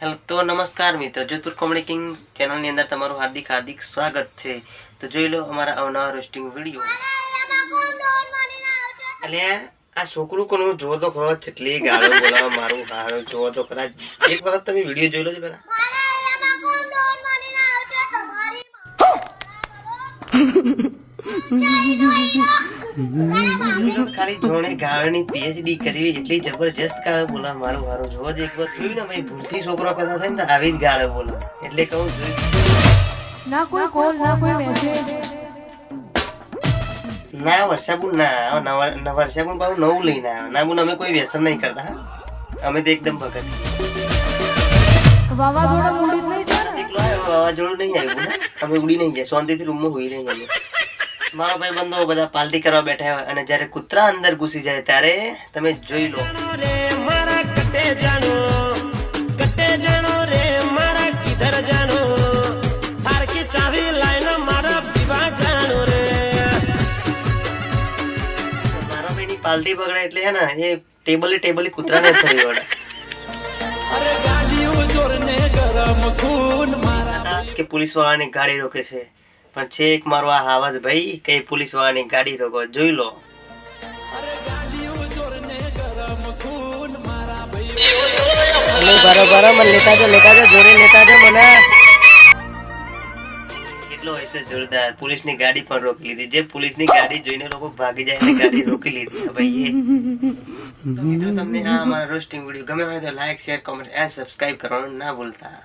Hello તો નમસ્કાર મિત્રો, જોધપુર કોમેડી કિંગ ચેનલની અંદર તમારું હાર્દિક સ્વાગત છે। તો જોઈ લો અમારા અવનવા રોસ્ટિંગ વિડીયો। એટલે આ છોકરું કોનું જોવો તો ખરો, કેટલી ગાળો બોલાવે મારું હારું જોવો તો ખરા। એક વખત તમે વિડીયો જોઈ લો છો પેલા। ખાલી જોણે ગાળની પીએચડી કરવી એટલી જબરજસ્ત ગાળો બોલા મારું હારું જોવો જ એક વખત જોયું ને ભાઈ, ભૂલથી છોકરો પેદા થાય ને તો આવી જ ગાળો બોલો, એટલે કહું જોઈ ના કોઈ કોલ ના કોઈ મેસેજ ના વર્ષાબુન ના વર્ષાબુન પાછું નવું લઈને આવ્યા ના બોલ, અમે કોઈ વ્યસન નહીં કરતા, અમે તો એકદમ ભગત વાવાઝોડા મૂડી નહીં થાય એકલો આવ્યો, વાવાઝોડું નહીં આવ્યું ને, અમે ઉડી નહીં ગયા, શાંતિથી રૂમમાં હોઈ નહીં અમે। મારો ભાઈ બંધો બધા પાર્ટી કરવા બેઠા હોય અને જ્યારે કૂતરા અંદર ઘૂસી જાય ત્યારે તમે જોઈ લો। મારા ભાઈની પાર્ટી પકડે એટલે હે ને એ ટેબલે કૂતરાને ફરી વળે કે પોલીસ વાળાની ગાડી રોકે છે, પણ છે એક મારો આ આવાજ ભાઈ કઈ પોલીસ વાળાની ગાડી રોકો જોઈ લો। બરોબર મને લેતા જો જોડે લેતા જો મને કેટલો હોય છે જોરદાર। પોલીસની ગાડી પણ રોકી લીધી, જે પોલીસની ગાડી જોઈને લોકો ભાગી જાય એટલે ગાડી રોકી લીધી ભાઈ એ। તો મિત્રો તમને આ અમારો રોસ્ટિંગ વિડીયો ગમે હોય તો like share comment and subscribe કરવાનું ના ભૂલતા।